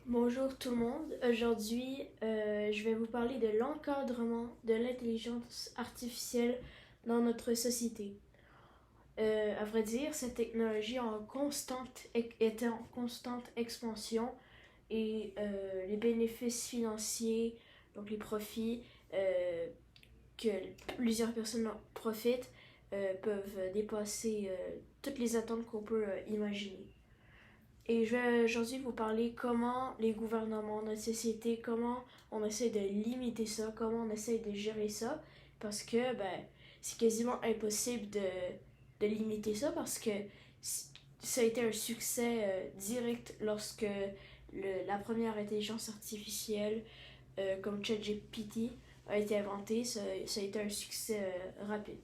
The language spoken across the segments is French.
Bonjour tout le monde. Aujourd'hui, je vais vous parler de l'encadrement de l'intelligence artificielle dans notre société. À vrai dire, cette technologie est en constante expansion et les bénéfices financiers, donc les profits que plusieurs personnes en profitent, peuvent dépasser toutes les attentes qu'on peut imaginer. Et je vais aujourd'hui vous parler comment les gouvernements, notre société, comment on essaie de limiter ça, comment on essaie de gérer ça, parce que c'est quasiment impossible de limiter ça, parce que ça a été un succès direct lorsque la première intelligence artificielle, comme ChatGPT, a été inventée. Ça a été un succès rapide.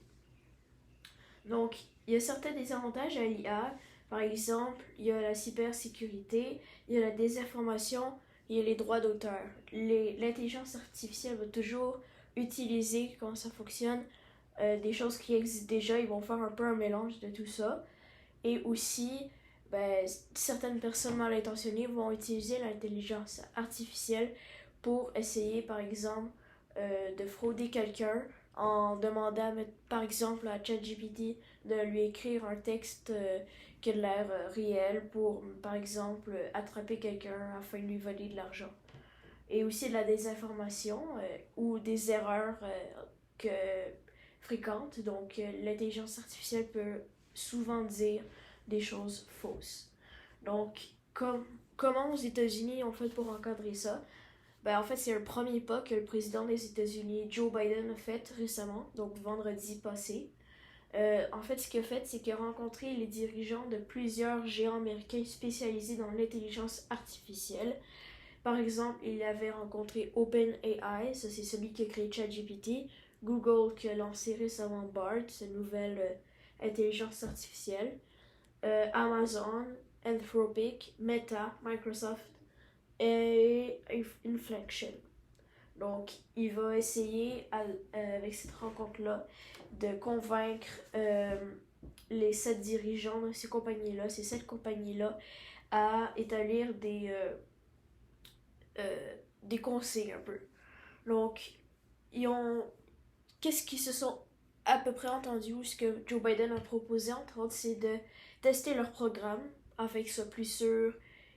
Donc, il y a certains désavantages à l'IA. Par exemple, il y a la cybersécurité, il y a la désinformation, il y a les droits d'auteur. L'intelligence artificielle va toujours utiliser, comment ça fonctionne, des choses qui existent déjà. Ils vont faire un peu un mélange de tout ça. Et aussi, certaines personnes mal intentionnées vont utiliser l'intelligence artificielle pour essayer, par exemple, de frauder quelqu'un en demandant, par exemple, à ChatGPT de lui écrire un texte qui a l'air réel pour, par exemple, attraper quelqu'un afin de lui voler de l'argent. Et aussi de la désinformation ou des erreurs que, fréquentes. Donc, l'intelligence artificielle peut souvent dire des choses fausses. Donc, comment aux États-Unis ont fait pour encadrer ça? En fait, c'est un premier pas que le président des États-Unis, Joe Biden, a fait récemment, donc vendredi passé. En fait, ce qu'il a fait, c'est qu'il a rencontré les dirigeants de plusieurs géants américains spécialisés dans l'intelligence artificielle. Par exemple, il avait rencontré OpenAI, ça c'est celui qui a créé ChatGPT, Google qui a lancé récemment BART, cette nouvelle intelligence artificielle, Amazon, Anthropic, Meta, Microsoft et Inflection. Donc, il va essayer, avec cette rencontre-là, de convaincre les 7 dirigeants de ces 7 compagnies-là, à établir des consignes un peu. Donc, ils ont. Qu'est-ce qu'ils se sont à peu près entendus, ou ce que Joe Biden a proposé, entre autres, c'est de tester leur programme afin qu'il soit plus sûr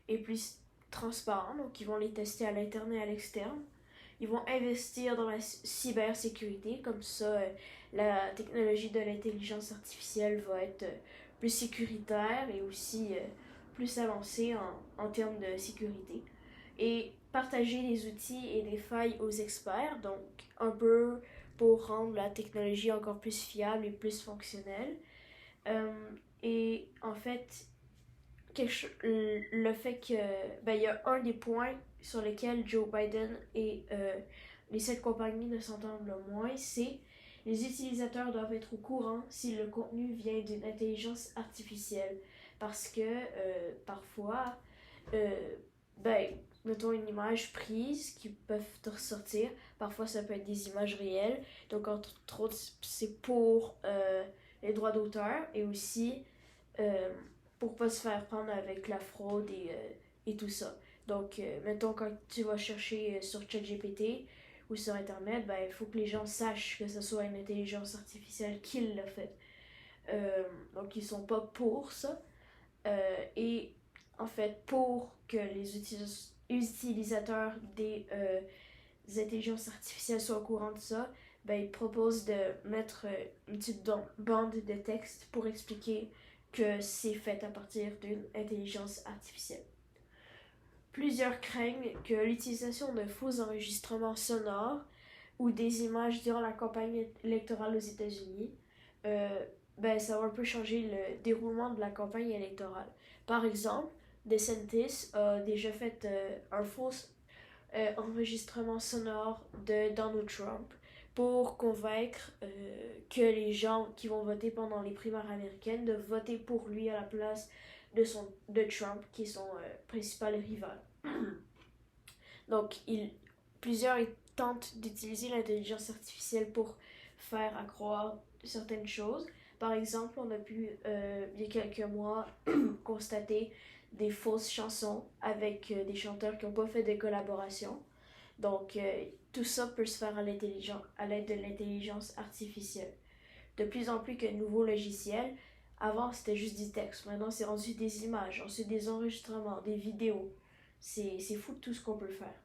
et plus transparent. Donc, ils vont les tester à l'interne et à l'externe. Ils vont investir dans la cybersécurité, comme ça, la technologie de l'intelligence artificielle va être plus sécuritaire et aussi plus avancée en termes de sécurité. Et partager les outils et les failles aux experts, donc un peu pour rendre la technologie encore plus fiable et plus fonctionnelle. Euh, et en fait, le fait que il y a un des points sur lesquels Joe Biden et les 7 compagnies ne s'entendent le moins, c'est les utilisateurs doivent être au courant si le contenu vient d'une intelligence artificielle. Parce que parfois, euh, ben, mettons une image prise qui peuvent te ressortir. Parfois, ça peut être des images réelles. Donc, entre autres, c'est pour les droits d'auteur et aussi euh, pour pas se faire prendre avec la fraude et tout ça. Donc, mettons, quand tu vas chercher sur ChatGPT ou sur Internet, il faut que les gens sachent que ce soit une intelligence artificielle qui l'a fait. Donc, ils sont pas pour ça. Et en fait, pour que les utilisateurs des intelligences artificielles soient au courant de ça, ils proposent de mettre une petite bande de texte pour expliquer que c'est fait à partir d'une intelligence artificielle. Plusieurs craignent que l'utilisation de faux enregistrements sonores ou des images durant la campagne électorale aux États-Unis, ça va un peu changer le déroulement de la campagne électorale. Par exemple, DeSantis a déjà fait un faux enregistrement sonore de Donald Trump pour convaincre que les gens qui vont voter pendant les primaires américaines de voter pour lui à la place de Trump, qui est son principal rival. Donc, plusieurs tentent d'utiliser l'intelligence artificielle pour faire accroire certaines choses. Par exemple, on a pu, il y a quelques mois, constater des fausses chansons avec des chanteurs qui n'ont pas fait de collaboration. Donc, tout ça peut se faire à l'aide de l'intelligence artificielle. De plus en plus que de nouveaux logiciels, avant c'était juste du texte, maintenant c'est rendu des images, ensuite des enregistrements, des vidéos. C'est fou tout ce qu'on peut faire.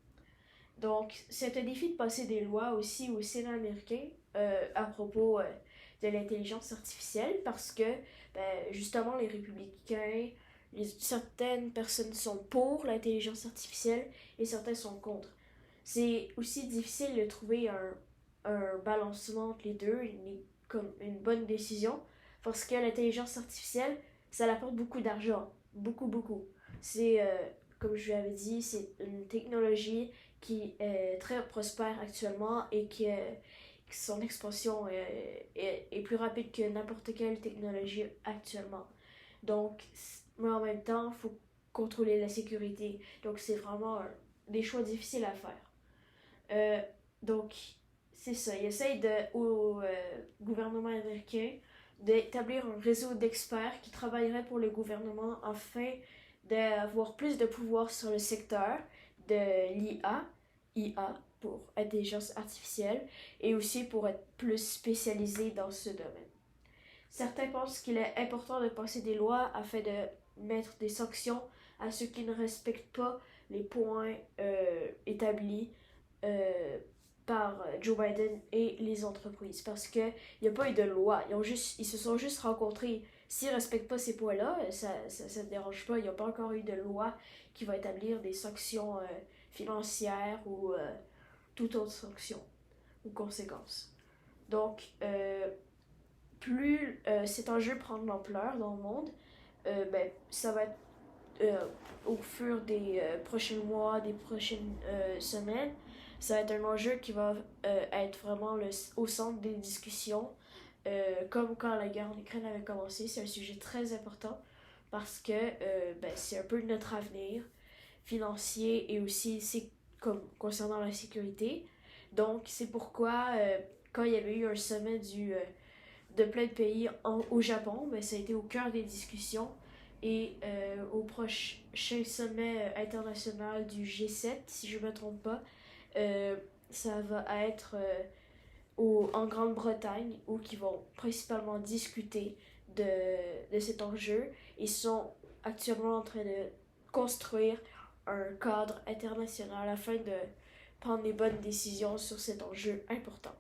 Donc, c'est un défi de passer des lois aussi au Sénat américain à propos de l'intelligence artificielle parce que, justement, les républicains, certaines personnes sont pour l'intelligence artificielle et certaines sont contre. C'est aussi difficile de trouver un balancement entre les deux, comme une bonne décision, parce que l'intelligence artificielle, ça apporte beaucoup d'argent. Beaucoup, beaucoup. C'est, comme je l'avais dit, c'est une technologie qui est très prospère actuellement et que son expansion est plus rapide que n'importe quelle technologie actuellement. Donc, mais en même temps, il faut contrôler la sécurité. Donc, c'est vraiment des choix difficiles à faire. Euh, donc, c'est ça. Il essaye au gouvernement américain d'établir un réseau d'experts qui travailleraient pour le gouvernement afin d'avoir plus de pouvoir sur le secteur de IA pour intelligence artificielle, et aussi pour être plus spécialisé dans ce domaine. Certains pensent qu'il est important de passer des lois afin de mettre des sanctions à ceux qui ne respectent pas les points établis euh, par Joe Biden et les entreprises, parce qu'il n'y a pas eu de loi. Ils se sont juste rencontrés. S'ils ne respectent pas ces points-là, ça ne dérange pas. Il n'y a pas encore eu de loi qui va établir des sanctions financières ou toute autre sanction ou conséquence. Donc, plus cet enjeu prend de l'ampleur dans le monde, ça va être au fur des prochains mois, des prochaines semaines, ça va être un enjeu qui va être vraiment au centre des discussions. Comme quand la guerre en Ukraine avait commencé, c'est un sujet très important parce que c'est un peu notre avenir financier et aussi c'est comme concernant la sécurité. Donc c'est pourquoi quand il y avait eu un sommet de plein de pays au Japon, ça a été au cœur des discussions. Et au prochain sommet international du G7, si je ne me trompe pas, ça va être en Grande-Bretagne où ils vont principalement discuter de cet enjeu. Ils sont actuellement en train de construire un cadre international afin de prendre les bonnes décisions sur cet enjeu important.